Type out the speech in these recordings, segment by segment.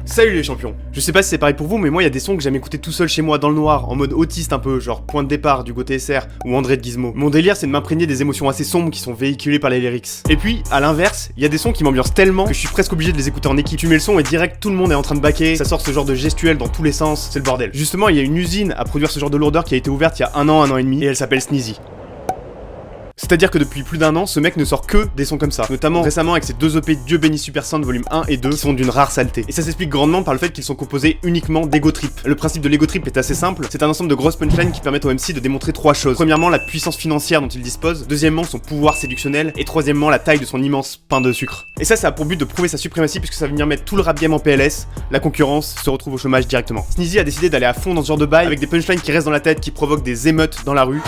Salut les champions. Je sais pas si c'est pareil pour vous, mais moi il y a des sons que j'aime écouter tout seul chez moi dans le noir, en mode autiste un peu, genre Point de départ du GoTSR ou André de Gizmo. Mon délire c'est de m'imprégner des émotions assez sombres qui sont véhiculées par les lyrics. Et puis, à l'inverse, il y a des sons qui m'ambiancent tellement que je suis presque obligé de les écouter en équipe. Tu mets le son et direct tout le monde est en train de baquer, ça sort ce genre de gestuelle dans tous les sens, c'est le bordel. Justement, il y a une usine à produire ce genre de lourdeur qui a été ouverte il y a un an et demi, et elle s'appelle Sneezy. C'est-à-dire que depuis plus d'un an, ce mec ne sort que des sons comme ça, notamment récemment avec ses deux EP Dieu bénisse Super Sound volume 1 et 2 qui sont d'une rare saleté. Et ça s'explique grandement par le fait qu'ils sont composés uniquement d'ego trip. Le principe de l'ego trip est assez simple, c'est un ensemble de grosses punchlines qui permettent au MC de démontrer trois choses. Premièrement, la puissance financière dont il dispose, deuxièmement, son pouvoir séductionnel, et troisièmement, la taille de son immense pain de sucre. Et ça a pour but de prouver sa suprématie puisque ça va venir mettre tout le rap game en PLS, la concurrence se retrouve au chômage directement. Sneezy a décidé d'aller à fond dans ce genre de bail avec des punchlines qui restent dans la tête, qui provoquent des émeutes dans la rue.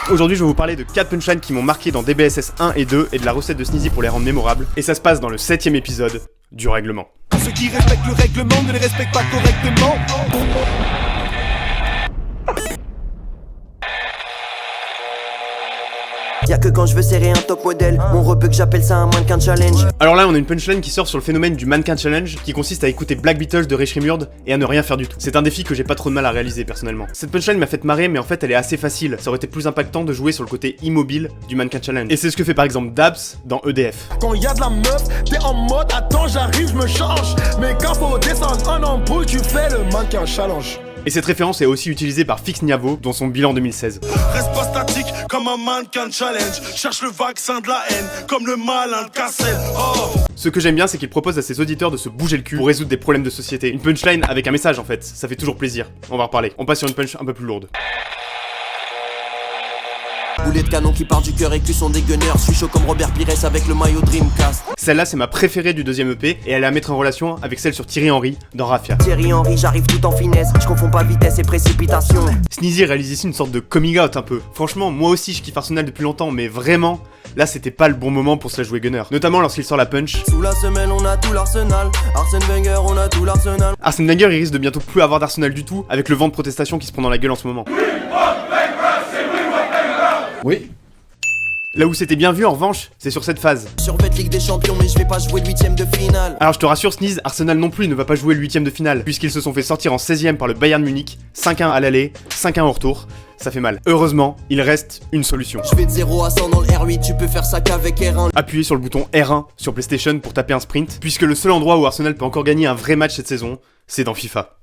Aujourd'hui, je vais vous parler de 4 punchlines qui m'ont marqué dans DBSS 1 et 2 et de la recette de Sneezy pour les rendre mémorables. Et ça se passe dans le 7ème épisode du règlement. Ceux qui respectent le règlement ne les respectent pas correctement. Y'a que quand je veux serrer un top modèle, mon rebeu que j'appelle ça un mannequin challenge. Alors là, on a une punchline qui sort sur le phénomène du mannequin challenge, qui consiste à écouter Black Beatles de Ray Shrimurd et à ne rien faire du tout. C'est un défi que j'ai pas trop de mal à réaliser personnellement. Cette punchline m'a fait marrer, mais en fait elle est assez facile. Ça aurait été plus impactant de jouer sur le côté immobile du mannequin challenge. Et c'est ce que fait par exemple Dabs dans EDF. Quand y a de la meuf, t'es en mode attends j'arrive, je me change. Mais quand faut descendre en ampoule, tu fais le mannequin challenge. Et cette référence est aussi utilisée par Fix Niavo dans son bilan 2016. Reste pas statique comme un mannequin challenge. Cherche le vaccin de la haine, comme le malin le cassel. Oh. Ce que j'aime bien, c'est qu'il propose à ses auditeurs de se bouger le cul pour résoudre des problèmes de société. Une punchline avec un message en fait, ça fait toujours plaisir. On va en reparler. On passe sur une punch un peu plus lourde. Boulet de canon qui part du cœur et que sont des gunners. Je suis chaud comme Robert Pires avec le maillot Dreamcast. Celle-là, c'est ma préférée du deuxième EP et elle est à mettre en relation avec celle sur Thierry Henry dans Rafia. Thierry Henry, j'arrive tout en finesse. Je confonds pas vitesse et précipitation. Sneezy réalise ici une sorte de coming out un peu. Franchement, moi aussi je kiffe Arsenal depuis longtemps, mais vraiment, là c'était pas le bon moment pour se la jouer gunner. Notamment lorsqu'il sort la punch. Sous la semelle, on a tout l'arsenal. Arsène Wenger, on a tout l'arsenal. Arsène Wenger, il risque de bientôt plus avoir d'Arsenal du tout avec le vent de protestation qui se prend dans la gueule en ce moment. Oui. Là où c'était bien vu en revanche, c'est sur cette phase. Survêt Ligue des Champions, mais je vais pas jouer le 8ème de finale. Alors je te rassure Sneezy, Arsenal non plus ne va pas jouer le 8ème de finale, puisqu'ils se sont fait sortir en 16ème par le Bayern Munich, 5-1 à l'aller, 5-1 au retour. Ça fait mal. Heureusement, il reste une solution. Je vais de 0 à 100 dans le R8, tu peux faire ça qu'avec R1. Appuyez sur le bouton R1 sur PlayStation pour taper un sprint, puisque le seul endroit où Arsenal peut encore gagner un vrai match cette saison, c'est dans FIFA.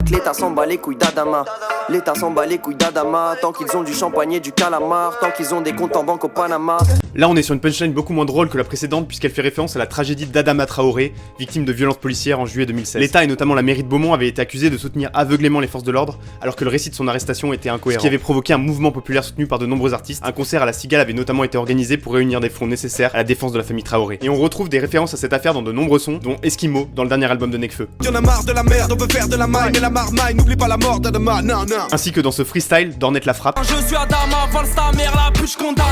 L'État s'en bat les couilles d'Adama. L'État s'en bat les couilles d'Adama. Tant qu'ils ont du champagne et du calamar. Tant qu'ils ont des comptes en banque au Panama. Là on est sur une punchline beaucoup moins drôle que la précédente puisqu'elle fait référence à la tragédie d'Adama Traoré, victime de violences policières en juillet 2016. L'État et notamment la mairie de Beaumont avaient été accusés de soutenir aveuglément les forces de l'ordre alors que le récit de son arrestation était incohérent. Ce qui avait provoqué un mouvement populaire soutenu par de nombreux artistes. Un concert à la Cigale avait notamment été organisé pour réunir des fonds nécessaires à la défense de la famille Traoré. Et on retrouve des références à cette affaire dans de nombreux sons, dont Eskimo dans le dernier album de Nekfeu. Y'en a marre de la merde, on veut faire de la maille. Mais la marmaille, n'oublie pas la mort d'Adama, non, non. Ainsi que dans ce freestyle d'Ornette la frappe. Je suis Adama, vole ta mère, la plus je condamne.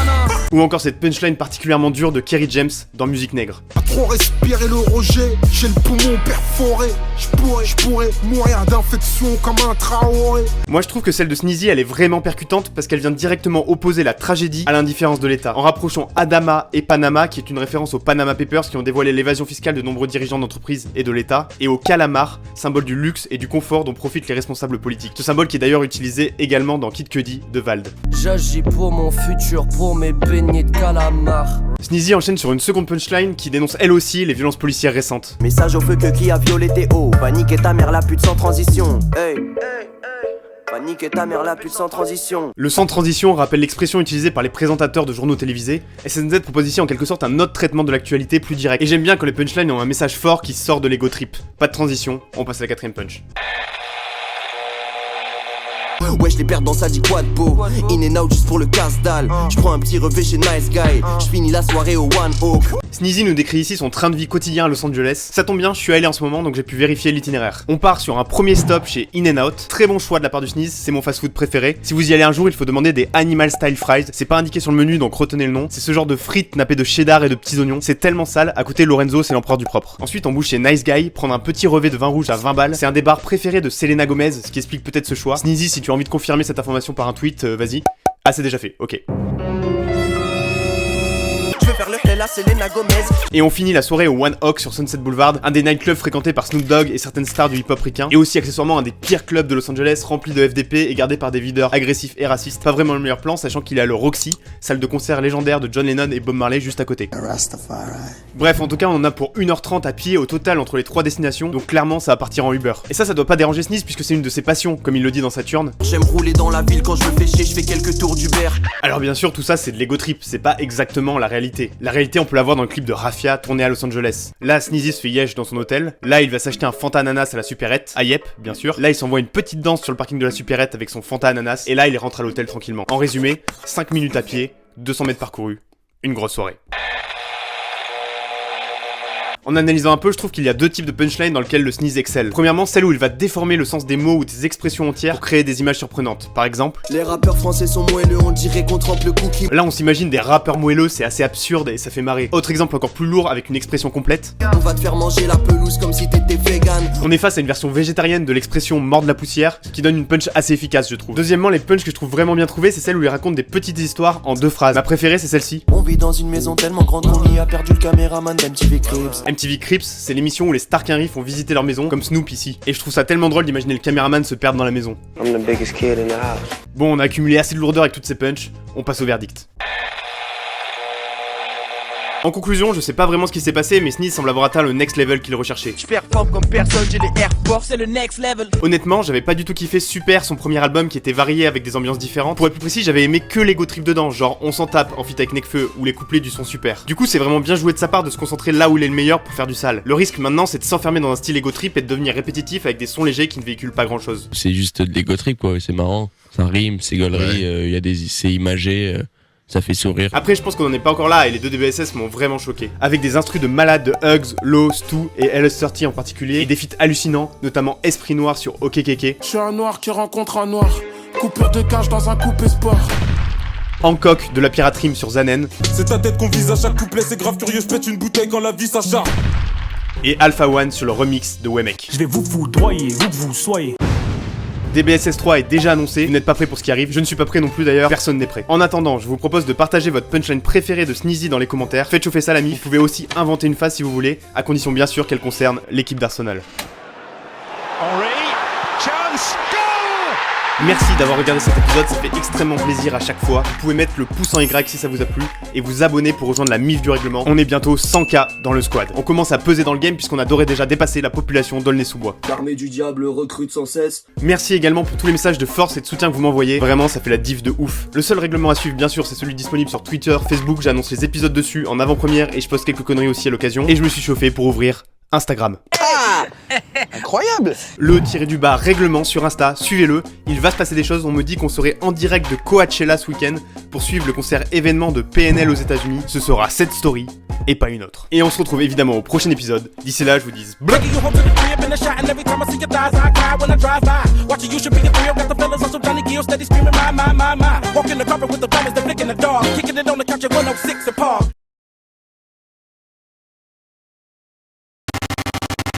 Ou encore cette punchline particulièrement dure de Kerry James dans Musique Nègre. À trop respirer le rejet, j'ai le poumon perforé. Je pourrais mourir d'infection comme un Traoré. Moi je trouve que celle de Sneezy elle est vraiment percutante parce qu'elle vient directement opposer la tragédie à l'indifférence de l'État. En rapprochant Adama et Panama, qui est une référence aux Panama Papers qui ont dévoilé l'évasion fiscale de nombreux dirigeants d'entreprises et de l'État, et au calamar, symbole du luxe et du confort dont profitent les responsables politiques. Ce symbole qui est d'ailleurs utilisé également dans Kid Cudi de Vald. J'agis pour mon futur, pour mes beignets de calamar. Sneezy enchaîne sur une seconde punchline qui dénonce elle aussi les violences policières récentes. Message au feu que qui a violé tes hauts. Va niquer ta mère la pute sans transition. Hey. Va niquer ta mère la pute sans transition. Le sans transition rappelle l'expression utilisée par les présentateurs de journaux télévisés. SNZ propose ici en quelque sorte un autre traitement de l'actualité plus direct. Et j'aime bien quand les punchlines ont un message fort qui sort de l'ego trip. Pas de transition, on passe à la 4ème punch. Ouais, je les perds dans sa dit quad beau. In and out juste pour le casse-dalle. Je prends un petit revêt chez Nice Guy. Je finis la soirée au One Oak. Sneezy nous décrit ici son train de vie quotidien à Los Angeles. Ça tombe bien, je suis allé en ce moment donc j'ai pu vérifier l'itinéraire. On part sur un premier stop chez In and Out. Très bon choix de la part du Sneezy, c'est mon fast-food préféré. Si vous y allez un jour, il faut demander des Animal Style Fries. C'est pas indiqué sur le menu donc retenez le nom. C'est ce genre de frites nappées de cheddar et de petits oignons. C'est tellement sale, à côté Lorenzo c'est l'empereur du propre. Ensuite on bouge chez Nice Guy, prendre un petit revêt de vin rouge à 20 balles. C'est un des bars préférés de Selena Gomez, ce qui explique peut-être ce choix. Sneezy, si tu as envie de confirmer cette information par un tweet, vas-y. Ah c'est déjà fait, ok. Je vais faire le la Selena Gomez. Et on finit la soirée au One Oak sur Sunset Boulevard, un des nightclubs fréquentés par Snoop Dogg et certaines stars du hip-hop ricain, et aussi accessoirement un des pires clubs de Los Angeles, rempli de FDP et gardé par des videurs agressifs et racistes. Pas vraiment le meilleur plan, sachant qu'il est à le Roxy, salle de concert légendaire de John Lennon et Bob Marley juste à côté. Bref, en tout cas, on en a pour 1h30 à pied au total entre les 3 destinations, donc clairement ça va partir en Uber. Et ça doit pas déranger Sneeze puisque c'est une de ses passions, comme il le dit dans Saturne. J'aime rouler dans la ville quand je me fais chier, je fais quelques tours d'Uber. Alors bien sûr, tout ça c'est de l'ego trip, c'est pas exactement la réalité. La réalité, on peut la voir dans le clip de Rafia tourné à Los Angeles. Là, Sneezy se fait yesh dans son hôtel. Là, il va s'acheter un Fanta Ananas à la supérette, à Yep, bien sûr. Là, il s'envoie une petite danse sur le parking de la supérette avec son Fanta Ananas. Et là, il rentre à l'hôtel tranquillement. En résumé, 5 minutes à pied, 200 mètres parcourus, une grosse soirée. En analysant un peu, je trouve qu'il y a 2 types de punchlines dans lesquels le Sneeze excelle. Premièrement, celle où il va déformer le sens des mots ou des expressions entières pour créer des images surprenantes. Par exemple, les rappeurs français sont moelleux, on dirait qu'on trempe le cookie. Là, on s'imagine des rappeurs moelleux, c'est assez absurde et ça fait marrer. Autre exemple encore plus lourd avec une expression complète. On va te faire manger la pelouse comme si t'étais vegan. On est face à une version végétarienne de l'expression mordre la poussière, ce qui donne une punch assez efficace, je trouve. Deuxièmement, les punchs que je trouve vraiment bien trouvés, c'est celles où il raconte des petites histoires en 2 phrases. Ma préférée, c'est celle-ci. On vit dans une maison tellement grande qu'on y a perdu le caméraman d'MTV Cribs. MTV Cribs, c'est l'émission où les stars qu'un font visiter leur maison, comme Snoop ici. Et je trouve ça tellement drôle d'imaginer le caméraman se perdre dans la maison. I'm the biggest kid in the house. Bon, on a accumulé assez de lourdeur avec toutes ces punchs, on passe au verdict. En conclusion, je sais pas vraiment ce qui s'est passé, mais Sneeze semble avoir atteint le next level qu'il recherchait. Je performe comme personne, j'ai les Air Force, c'est le next level. Honnêtement, j'avais pas du tout kiffé Super, son premier album qui était varié avec des ambiances différentes. Pour être plus précis, j'avais aimé que l'ego trip dedans, genre On s'en tape en feat avec Nekfeu ou les couplets du son Super. Du coup, c'est vraiment bien joué de sa part de se concentrer là où il est le meilleur pour faire du sale. Le risque maintenant, c'est de s'enfermer dans un style ego trip et de devenir répétitif avec des sons légers qui ne véhiculent pas grand chose. C'est juste de l'ego trip quoi, c'est marrant, ça rime, c'est gaulerie, c'est imagé. Ça fait sourire. Après, je pense qu'on en est pas encore là et les 2 DBSS m'ont vraiment choqué. Avec des instrus de malades de Hugs, Low, Stu et LS30 en particulier, et des feats hallucinants, notamment Esprit Noir sur OKKK. Je suis un noir qui rencontre un noir. Coupure de cage dans un coupé sport. Hancock de la piraterie sur Zanen. C'est ta tête qu'on vise à chaque couplet, c'est grave curieux, je pète une bouteille quand la vie s'acharne. Et Alpha One sur le remix de Wemek. Je vais vous foudroyer, où que vous soyez. DBSS 3 est déjà annoncé, vous n'êtes pas prêt pour ce qui arrive, je ne suis pas prêt non plus d'ailleurs, personne n'est prêt. En attendant, je vous propose de partager votre punchline préférée de Sneezy dans les commentaires, faites chauffer ça l'ami, vous pouvez aussi inventer une phase si vous voulez, à condition bien sûr qu'elle concerne l'équipe d'Arsenal. Merci d'avoir regardé cet épisode, ça fait extrêmement plaisir à chaque fois. Vous pouvez mettre le pouce en Y si ça vous a plu et vous abonner pour rejoindre la MIF du règlement. On est bientôt 100K dans le squad. On commence à peser dans le game puisqu'on a d'ores et déjà dépassé la population d'Aulnay-sous-Bois. L'armée du diable recrute sans cesse. Merci également pour tous les messages de force et de soutien que vous m'envoyez. Vraiment, ça fait la diff de ouf. Le seul règlement à suivre, bien sûr, c'est celui disponible sur Twitter, Facebook. J'annonce les épisodes dessus en avant-première et je poste quelques conneries aussi à l'occasion. Et je me suis chauffé pour ouvrir Instagram. Ah, incroyable. Le tiré-du-bas règlement sur Insta, suivez-le, il va se passer des choses, on me dit qu'on serait en direct de Coachella ce week-end pour suivre le concert événement de PNL aux États-Unis. Ce sera cette story et pas une autre. Et on se retrouve évidemment au prochain épisode. D'ici là, je vous dis black.